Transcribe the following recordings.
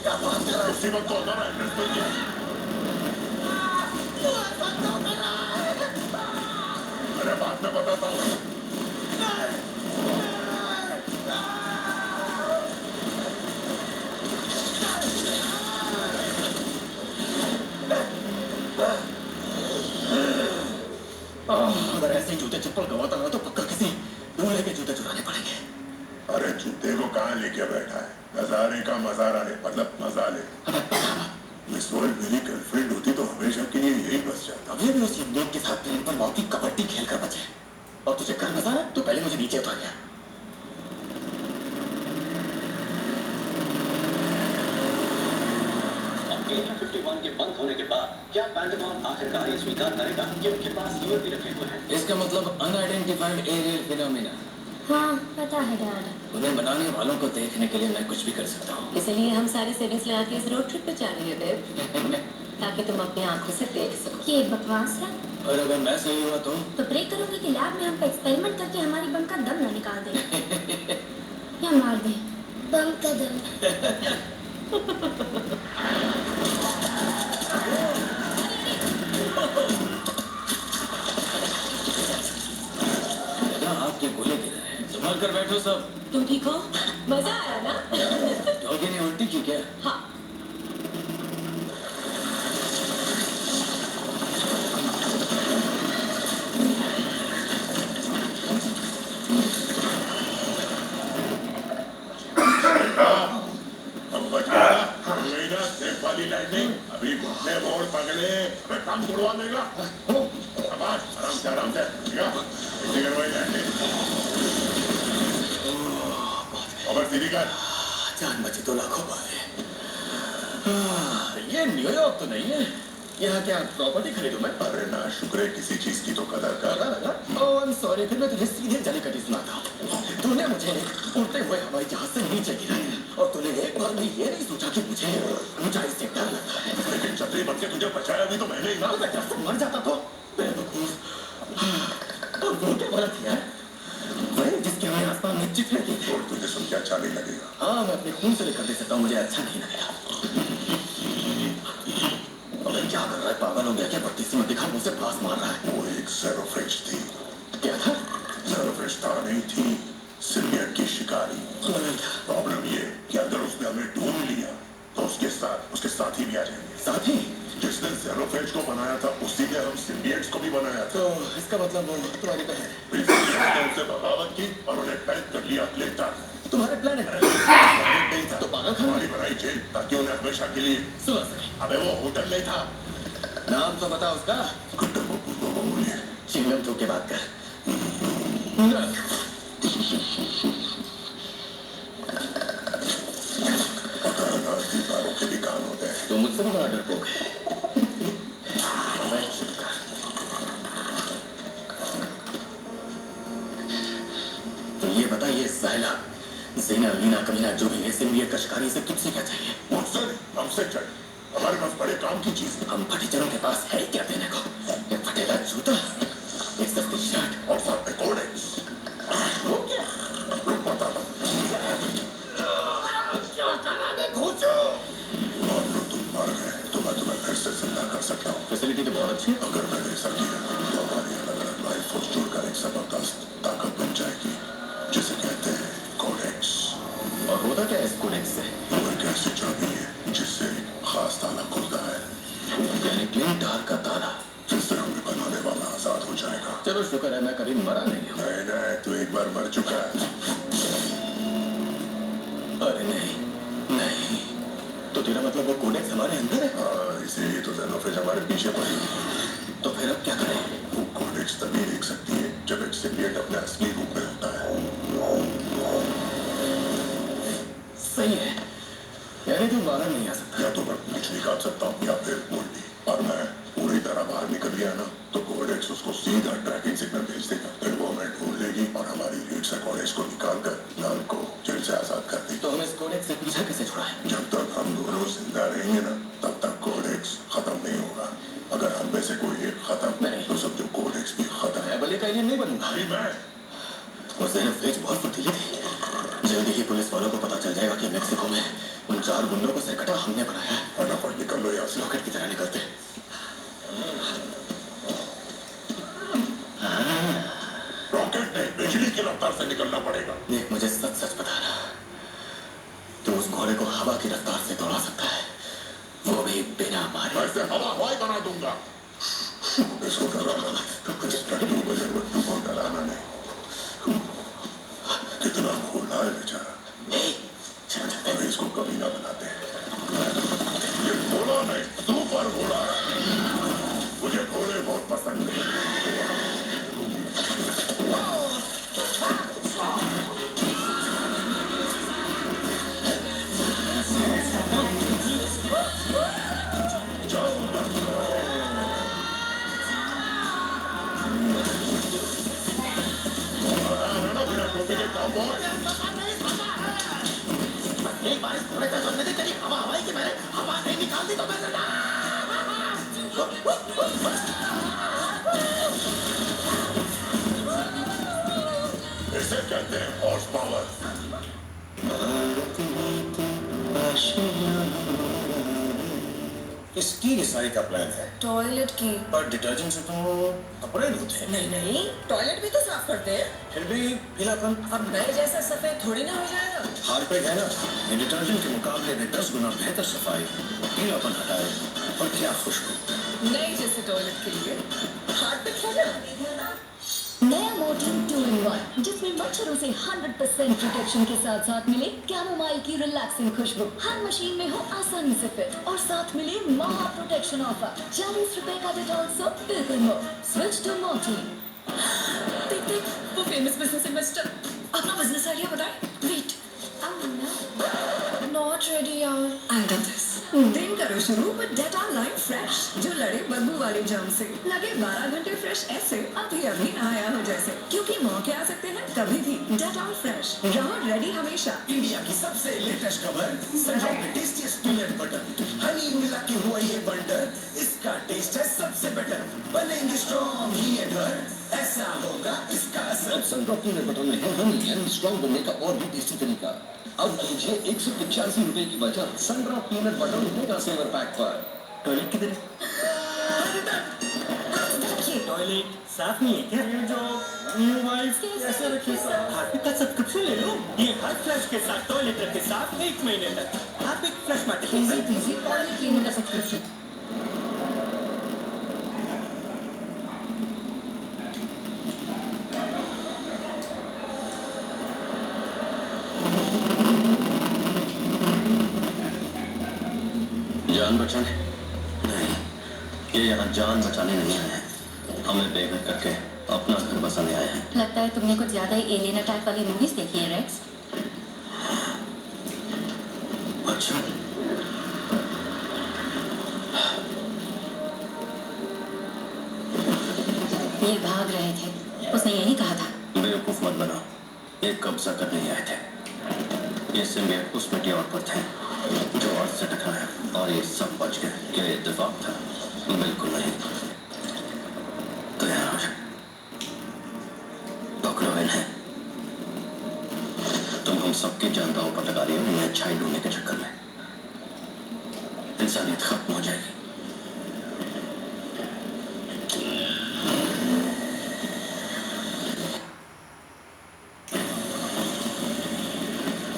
क्या बात कर रहा है? उसी वक्त तो होता है एड्रेस मिल गया। क्यों ऐसा क्यों कर रहा है? अरे बाद में बताता हूँ। अगर ऐसे जूते चप्पल गवाता ना तो पक्का किसी दूल्हे के जूते चुराने पड़ेंगे। अरे जूते को कहाँ लेके बैठा है? नजारे का मजारा ले, मतलब मजा ले। मिस वर्ल्ड मेरी गर्लफ्रेंड होती तो हमेशा के लिए यही बस जाता। अभी भी उस इंडियन के साथ प्लेन पर मौत की कबड्डी खेल कर बचे। और तुझे कर मजा है तो पहले मुझे नीचे उतार गया। एरिया 51 के बंद होने के बाद क्या पेंटागन आखिरकार ये स्वीकार करेगा कि उनके पास यूएवी रखे हुए हैं? इसका मतलब अनआइडेंटिफाइड एरियल फिनोमेना। हाँ पता है डैड। उन्हें बनाने वालों को देखने के लिए मैं कुछ भी कर सकता हूँ। इसलिए हम सारे सेविंग्स लगा के इस रोड ट्रिप पे जा रहे हैं बेब, ताकि तुम अपनी आंखों से देख सको। ये बकवास है। और अगर मैं सही हुआ तो प्रे करूंगी कि लैब में हमको एक्सपेरिमेंट करके हमारी बम का दम ना निकाल दे या मार दे। बम का दम। आपके गोले गिर रहे हैं। संभल कर बैठो सब। तुम ठीक हो? मजा आया ना? डॉगी ने उल्टी की क्या? हाँ। अब बच गया ना? यही ना सेफ वाली लैंडिंग। अभी घुटने मोड़ पकड़े, अबे काम छुड़वा देगा। शाबाश, आराम से, ठीक है? इसी करवाई लैंडिंग। खबर सीधी कर। जान बची तो लाखों बात है। ये न्यूयॉर्क तो नहीं है। यहाँ क्या प्रॉपर्टी खरीदूं मैं? अरे ना शुक्र है किसी चीज की तो कदर कर। ओह आई एम सॉरी, फिर मैं तुझे सीधे जलीकट्टी सुनाता हूँ। तूने मुझे उड़ते हुए हवाई जहाज से नीचे गिराया और तूने एक बार भी ये नहीं सोचा कि मुझे ऊंचाई से डर लगता है। लेकिन छतरी बन के तुझे बचाया भी तो मैंने ही ना। मैं डर से मर जाता तो बेवकूफ। और वो क्या गलत है? वही जिसके हमें आसमान में चित्र की थी। और तुझे सुन के अच्छा नहीं लगेगा। हाँ मैं अपने खून से लेकर दे सकता हूँ, मुझे अच्छा नहीं लगेगा। अबे क्या कर रहा है? पागल हो गया क्या? बत्तीसवीं दिखा मुझसे पास मार रहा है। वो एक ज़ेरोफ्रेश थी। क्या था? ज़ेरोफ्रेश तारा नहीं थी, सिम्बियट की शिकारी। प्रॉब्लम ये कि अगर उसने हमें ढूंढ लिया तो उसके साथी भी आ जाएंगे। साथी? जिसने ज़ेरोफ्रेश को बनाया था उसी ने हम सिम्बियट्स को भी बनाया था। तो इसका मतलब वो तुम्हारी बहन है। उनसे बगावत की और उन्हें पैक कर लिया लेटर। तुम्हारे प्लान है नहीं था तो पागल खाना हमारी बनाई जेल ताकि उन्हें हमेशा के लिए। सुना सके। अबे वो होटल नहीं था। नाम तो बता उसका। बोलिए। चिंगम चौक के बात कर। दीवारों के भी कान होते हैं। तो मुझसे भी बड़ा डरपोक है। तो ये बता, ये साहिला ज़ीना लीना कमीना जो भी है, सिम्बियट का शिकारी, से तुझसे क्या चाहिए? मुझसे हमसे चढ़, हमारे पास बड़े काम की चीज है। हम फटीचरों के पास है क्या देने को? एक फटेला जूता, एक सस्ती शर्ट और साथ में कोडेक्स। वो क्या? बताता हूँ। मान लो तुम मर गए तो मैं तुम्हें फिर से जिंदा कर सकता हूँ। फैसिलिटी तो बहुत अच्छी है। अगर मैंने ऐसा किया तो हमारी अलग अलग लाइफ फोर्स जुड़कर एक जबरदस्त ताकत बन जाएगी जिसे कहते हैं कोडेक्स। और होता क्या है इस कोडेक्स से? वो एक ऐसी चाबी है जिससे एक खास ताला खुलता है, यानी क्लीन तार का ताला। जिससे हमें बनाने वाला आजाद हो जाएगा। चलो शुक्र है मैं कभी मरा नहीं हूँ। नहीं तू एक बार मर चुका है। अरे नहीं नहीं, तो तेरा मतलब वो कोडेक्स हमारे अंदर है? इसीलिए तो ज़ेरोफ्रेश हमारे पीछे पड़ी। तो फिर अब क्या करें? वो कोडेक्स तभी देख सकती है जब एक सिम्बियट अपने असली रूप में होता है। सही है, यानी तू बाहर नहीं आ सकता। या तो मैं कुछ निकाल सकता हूँ या फिर उल्टी। और मैं पूरी तरह बाहर निकल गया ना तो कोडेक्स उसको सीधा ट्रैकिंग सिग्नल भेज देगा। फिर वो हमें ढूंढ लेगी और हमारी रीड से कोडेक्स को निकाल कर लाल को जेल से आजाद कर देगी। तो हम इस कोडेक्स से पीछा कैसे छुड़ाएं? जब तक हम दोनों जिंदा रहेंगे ना तब तक कोडेक्स खत्म नहीं होगा। अगर हम में से कोई एक खत्म नहीं तो समझो कोडेक्स भी खत्म है। मैं बले का एलियन नहीं बनूंगा। अभी मैं और ज़ेरोफ्रेश बहुत फुर्तीली थी। जल्दी ही पुलिस वालों को पता चल जाएगा कि मेक्सिको में उनके चार गुंडों को सिरकटा हमने बनाया है। फटाफट निकल लो यहाँ से। रॉकेट की तरह निकलते। रॉकेट नहीं, बिजली की रफ्तार से निकलना पड़ेगा। देख, मुझे सच सच बताना, तू उस घोड़े को हवा की रफ्तार से दौड़ा सकता है, वो भी बिना मारे। वैसे हवाई बना दूंगा। इसको डराना नहीं, तो कुछ टट्टू को जरूरत तुमको डराना नहीं। कितना भोला है बेचारा। चल चलते। अभी इसको कभी ना बनाते। ये भोला नहीं, सुपर भोला है। मुझे घोड़े बहुत पसंद है। एक बार इस घोड़े का चलने दे, तेरी हवा हवाई की मैंने हवा नहीं निकाल दी तो मैं इसे कहते हैं हॉर्स पावर। इसकी रिसाई का प्लान है, टॉयलेट की। पर डिटर्जेंट से तो कपड़े धोते हैं। नहीं नहीं, टॉयलेट भी तो साफ करते हैं। फिर भी पीलापन। अब नए जैसा सफेद थोड़ी ना हो जाएगा। हार्पिक है ना, ये डिटर्जेंट के मुकाबले में 10 गुना बेहतर सफाई, पीलापन हटाए और क्या खुशबू। नए जैसे टॉयलेट के लिए हार्पिक है ना। नया मोर्टीन 2-in-1 जिसमें मच्छरों से 100% प्रोटेक्शन के साथ साथ मिले कैमोमाइल की रिलैक्सिंग खुशबू। हर मशीन में हो आसानी से फिट और साथ मिले महा प्रोटेक्शन ऑफर। 40 रुपए का डेटॉल सोप बिल्कुल मुफ्त। Switch to Mortein. देख देख, वो फेमस बिजनेस इन्वेस्टर अपना बिजनेस आइडिया बताए। वेट, नॉट रेडी यार। I do this. दिन करो शुरू विद डेटॉल लाइम फ्रेश, जो लड़े बदबू वाले जर्म से। लगे 12 घंटे फ्रेश ऐसे अभी अभी आया हो जैसे, क्योंकि मौके आ सकते हैं कभी भी। डेटॉल फ्रेश, रहो रेडी हमेशा। इंडिया की सबसे लेटेस्ट खबर, सनड्रॉप के टेस्टीएस्ट पीनट बटर हनी मिला के हुआ ये बंडर, इसका टेस्ट है सबसे बेटर। बनेंगे स्ट्रॉन्ग ही ये घर, ऐसा होगा इसका असर। सनड्रॉप पीनट बटर में है हनी यानी स्ट्रॉन्ग बनने का और भी टेस्टी तरीका। अब कीजिए 185 रुपए की बचत Sundrop peanut butter mega saver pack पर। टॉयलेट की तरह। टॉयलेट साफ नहीं है क्या? ये जो मोबाइल कैसे रखे साफ? हार्पिक का सब्सक्रिप्शन ले लो। ये हर फ्लश के साथ टॉयलेट रखे साफ 1 महीने तक। Harpic flush mart easy toilet cleaning का सब्सक्रिप्शन। जान बचाने नहीं, ये यहाँ जान बचाने नहीं आए हैं, हमें बेघर करके अपना घर बसाने आए हैं। लगता है तुमने कुछ ज्यादा ही एलियन अटैक वाली मूवीज देखी है रेक्स। अच्छा, ये भाग रहे थे, उसने यही कहा था। बेवकूफ मत बनो, ये कब्जा करने ही आए थे। ये सिम्बियट उस मीटियोर पर थे जो अर्थ से टकराया, और ये सब बच गए। क्या ये इत्तेफाक था? बिल्कुल नहीं। तैयार हो जाए, पकड़ो इन्हें। तुम हम सबकी जान दांव पर लगा रही हो इन्हें अच्छाई ढूंढने के चक्कर में। इंसानियत खत्म हो जाएगी।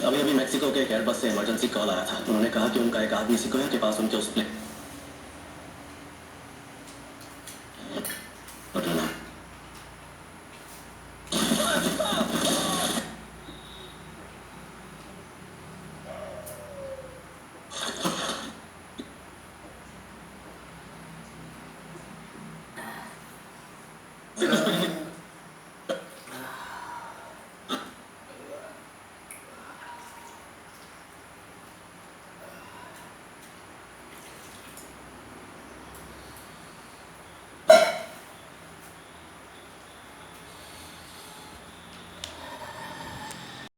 अभी अभी मैक्सिको के एक एयरबस से इमरजेंसी कॉल आया था। उन्होंने कहा कि उनका एक आदमी सिकोया के पास उनके उस प्लेन